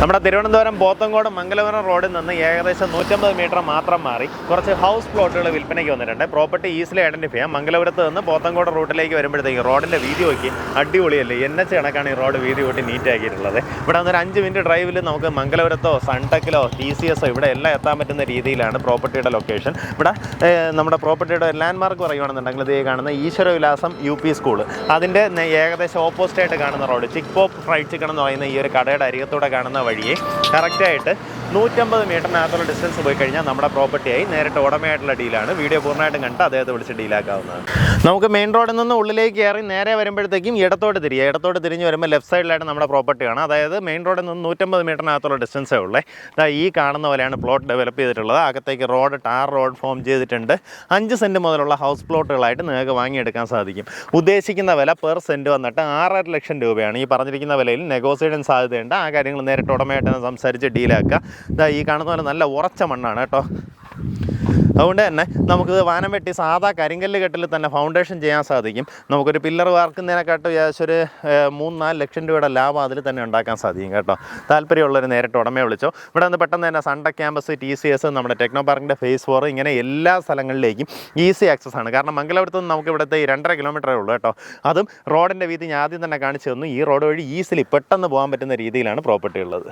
നമ്മുടെ തിരുവനന്തപുരം പോത്തങ്കോട് മംഗലപുരം റോഡിൽ നിന്ന് ഏകദേശം 150 മീറ്റർ മാത്രം മാറി കുറച്ച് ഹൗസ് പ്ലോട്ടുകൾ വിൽപ്പനയ്ക്ക് വന്നിട്ടുണ്ട്. പ്രോപ്പർട്ടി ഈസിലി ഐഡന്റിഫൈ ചെയ്യാം. മംഗലപുരത്ത് നിന്ന് പോത്തങ്കോട് റൂട്ടിലേക്ക് വരുമ്പോഴത്തേക്ക് റോഡിൻ്റെ വീതി നോക്കി അടിപൊളിയല്ലേ. NH കണക്കാണ് ഈ റോഡ് വീതി കൂട്ടി നീറ്റ് ആക്കിയിട്ടുള്ളത്. ഇവിടെ വന്നൊരു 5 മിനിറ്റ് ഡ്രൈവിൽ നമുക്ക് മംഗലപുരത്തോ സൺടെക്കിലോ TCS ഇവിടെ എല്ലാം എത്താൻ പറ്റുന്ന രീതിയിലാണ് പ്രോപ്പർട്ടിയുടെ ലൊക്കേഷൻ. ഇവിടെ നമ്മുടെ പ്രോപ്പർട്ടിയുടെ ലാൻഡ്മാർക്ക് പറയുകയാണെന്നുണ്ടെങ്കിൽ ഇത് കാണുന്ന ഈശ്വരവിലാസം UP സ്കൂൾ, അതിൻ്റെ ഏകദേശം ഓപ്പോസിറ്റായിട്ട് കാണുന്ന റോഡ് ചിക്ക് പോപ്പ് ഫ്രൈഡ് ചിക്കൻ എന്ന് പറയുന്ന ഈ ഒരു കടയുടെ അരികത്തൂടെ കാണുന്ന വഴിയെ കറക്റ്റായിട്ട് 150 മീറ്ററിനകത്തുള്ള ഡിസ്റ്റൻസ് പോയി കഴിഞ്ഞാൽ നമ്മുടെ പ്രോപ്പർട്ടിയായി. നേരിട്ട് ഉടമയായിട്ടുള്ള ഡീലാണ്. വീഡിയോ പൂർണ്ണമായിട്ടും കണ്ട് അദ്ദേഹത്തെ വിളിച്ച് ഡീലാക്കാവുന്നതാണ്. നമുക്ക് മെയിൻ റോഡിൽ നിന്ന് ഉള്ളിലേക്ക് കയറി നേരെ വരുമ്പോഴത്തേക്കും ഇടത്തോട്ട് തിരിഞ്ഞ് വരുമ്പോൾ ലെഫ്റ്റ് സൈഡിലായിട്ട് നമ്മുടെ പ്രോപ്പർട്ടിയാണ്. അതായത് മെയിൻ റോഡിൽ നിന്ന് 150 മീറ്ററിനകത്തുള്ള ഡിസ്റ്റൻസേ ഉള്ളേ. ഈ കാണുന്ന പോലെയാണ് പ്ലോട്ട് ഡെവലപ്പ് ചെയ്തിട്ടുള്ളത്. അകത്തേക്ക് ടാർ റോഡ് ഫോം ചെയ്തിട്ടുണ്ട്. 5 സെൻറ്റ് മുതലുള്ള ഹൗസ് പ്ലോട്ടുകളായിട്ട് നിങ്ങൾക്ക് വാങ്ങിയെടുക്കാൻ സാധിക്കും. ഉദ്ദേശിക്കുന്ന വില പെർ സെൻറ്റ് വന്നിട്ട് 6.5 ലക്ഷം രൂപയാണ്. ഈ പറഞ്ഞിരിക്കുന്ന വിലയിൽ നെഗോസിയേഷൻ സാധ്യതയുണ്ട്. ആ കാര്യങ്ങൾ നേരിട്ട് ഉടമയായിട്ട് തന്നെ സംസാരിച്ച് ഡീലാക്കുക. ഈ കാണുന്ന പോലെ നല്ല ഉറച്ച മണ്ണാണ് കേട്ടോ. അതുകൊണ്ട് തന്നെ നമുക്കിത് വാനം വെട്ടി സാധാ കരിങ്കല്ല് കെട്ടിൽ തന്നെ ഫൗണ്ടേഷൻ ചെയ്യാൻ സാധിക്കും. നമുക്കൊരു പില്ലർ വാർക്കുന്നതിനെക്കാട്ടും ഏകദേശം ഒരു 3-4 ലക്ഷം രൂപയുടെ ലാഭം അതിൽ തന്നെ ഉണ്ടാക്കാൻ സാധിക്കും കേട്ടോ. താല്പര്യമുള്ളവർ നേരിട്ട് ഉടമയെ വിളിച്ചോ. ഇവിടെ നിന്ന് പെട്ടെന്ന് തന്നെ സൺടെക് ക്യാമ്പസ്, TCS, നമ്മുടെ ടെക്നോ പാർക്കിൻ്റെ ഫേസ് 4 ഇങ്ങനെ എല്ലാ സ്ഥലങ്ങളിലേക്കും ഈസി ആക്സസ് ആണ്. കാരണം മംഗലപുരത്ത് നിന്ന് നമുക്ക് ഇവിടുത്തെ 2.5 കിലോമീറ്ററേ ഉള്ളൂ കേട്ടോ. അതും റോഡിൻ്റെ വീതി ഞാൻ ആദ്യം തന്നെ കാണിച്ചു തന്നു. ഈ റോഡ് വഴി ഈസിലി പെട്ടെന്ന് പോകാൻ പറ്റുന്ന രീതിയിലാണ് പ്രോപ്പർട്ടി ഉള്ളത്.